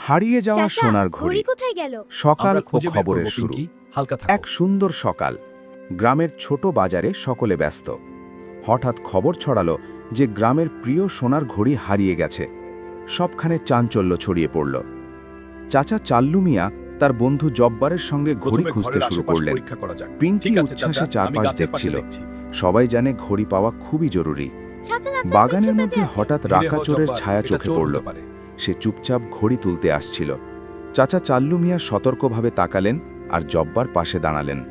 হারিয়ে যাওয়া চাচা, সোনার ঘড়ি। কোথায় গেল? সকাল আমরা ও খুঁজে বের খবরের করব, শুরু। পিঙ্কি। হালকা থাকো। এক সুন্দর সকাল। গ্রামের ছোট বাজারে সকলে ব্যস্ত। হঠাৎ খবর ছড়ালো যে গ্রামের প্রিয় সোনার ঘড়ি হারিয়ে গেছে। সবখানে চাঞ্চল্য ছড়িয়ে পড়ল। চাচা চাল্লু মিয়া তার বন্ধু জব্বারের সঙ্গে ঘড়ি প্রথমে খুঁজতে ঘরের শুরু আশেপাশে করলেন। পরীক্ষা করা যাক। পিঙ্কি ঠিক আছে, উচ্ছ্বাসে চাচা, আমি চারপাশ গাছের পাশে দেখছিল। দেখছি। সবাই জানে ঘড়ি পাওয়া খুবই জরুরি। চাচা, বাগানের মধ্যে হঠাৎ ধীরে হও, রাকাচোরের জব্বার, ছায়া এটা চোখে চোর পড়ল। হতে পারে। সে চুপচাপ ঘড়ি তুলতে আসছিল। চাচা চাল্লু মিয়া সতর্কভাবে তাকালেন আর জব্বার পাশে দাঁড়ালেন।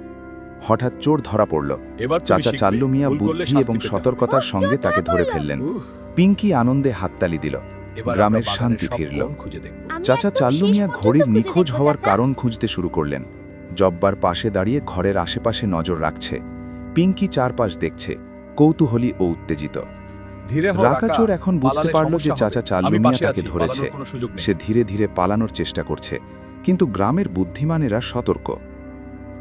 হঠাৎ চোর ধরা পড়ল। এবার তুমি চাচা শিখবে, চাল্লু মিয়া ভুল করলে বুদ্ধি শাস্তি এবং পেতে হবে। সতর্কতার সঙ্গে তাকে ধরে ফেললেন। উহ, পিঙ্কি আনন্দে হাততালি দিল। এবার আমরা গ্রামের বাগানের শান্তি সব ফিরল। কোণ খুঁজে দেখব। চাচা চাল্লু মিয়া ঘড়ির নিখোঁজ হওয়ার কারণ খুঁজতে শুরু করলেন। জব্বার পাশে দাঁড়িয়ে ঘরের আশেপাশে নজর রাখছে। পিঙ্কি চারপাশ দেখছে, কৌতূহলী ও উত্তেজিত। ধীরে হও, রাকাচোর রাকা। এখন বুঝতে পালালে পারল যে সমস্যা চাচা হবে। চাল্লু আমি মিয়া পাশে তাকে আছি, ধরেছে। পালানোর কোনো সুযোগ নেই। সে ধীরে ধীরে পালানোর চেষ্টা করছে, কিন্তু গ্রামের বুদ্ধিমানেরা সতর্ক।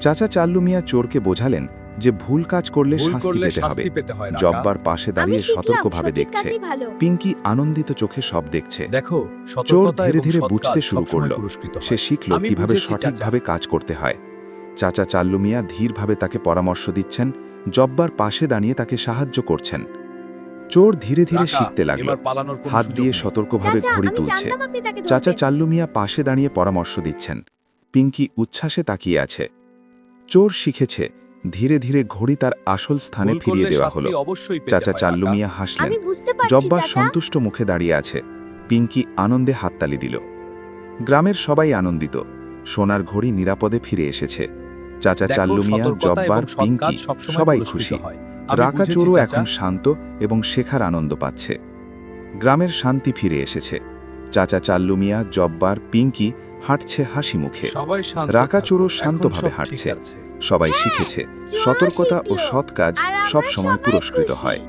চাচা চাল্লু মিয়া চোরকে বোঝালেন যে ভুল কাজ করলে ভুল শাস্তি করলে পেতে হবে। শাস্তি পেতে হয়, রাকা। জব্বার পাশে দাঁড়িয়ে সতর্কভাবে দেখছে। পিঙ্কি আনন্দিত চোখে সব দেখছে। দেখো, চোর সতর্কতা ধীরে এবং ধীরে সৎ বুঝতে কাজ শুরু সবসময় করল। পুরস্কৃত হয়। সে শিখল আমি কিভাবে বুঝেছি, সঠিকভাবে চাচা। কাজ করতে হয়। চাচা চাল্লু মিয়া ধীরভাবে তাকে পরামর্শ দিচ্ছেন। জব্বার পাশে দাঁড়িয়ে তাকে সাহায্য করছেন। চোর ধীরে ধীরে রাকা, শিখতে লাগল। এবার পালানোর কোনো হাত সুযোগ দিয়ে নেই। সতর্কভাবে ঘড়ি তুলছে। চাচা চাল্লু মিয়া পাশে দাঁড়িয়ে পরামর্শ দিচ্ছেন। পিঙ্কি উচ্ছ্বাসে তাকিয়ে আছে। চোর শিখেছে, ধীরে ধীরে ঘড়ি তার আসল স্থানে ভুল ফিরিয়ে করলে দেওয়া শাস্তি হলো। অবশ্যই পেতে চাচা হয়, চাল্লু রাকা। মিয়া হাসলেন। আমি বুঝতে পারছি, জব্বার চাচা। সন্তুষ্ট মুখে দাঁড়িয়ে আছে। পিঙ্কি আনন্দে হাততালি দিল। গ্রামের সবাই আনন্দিত। সোনার ঘড়ি নিরাপদে ফিরে এসেছে। চাচা দেখো, চাল্লু মিয়া, সতর্কতা জব্বার, এবং সৎ পিঙ্কি কাজ সবসময় সবাই পুরস্কৃত খুশি। হয়। আমি রাকা বুঝেছি, চোরও চাচা। এখন শান্ত এবং শেখার আনন্দ পাচ্ছে। গ্রামের শান্তি ফিরে এসেছে। চাচা চাল্লু মিয়া, জব্বার, পিঙ্কি হাঁটছে হাসি মুখে। সবাই শান্ত রাকা থাকো, চোরও এখন শান্তভাবে সব হাঁটছে। ঠিক আছে। সবাই শিখেছে, চোরও সতর্কতা ও শিখলো। সৎ কাজ আর আমরা সব সময় সবাই পুরস্কৃত খুশি। হয়।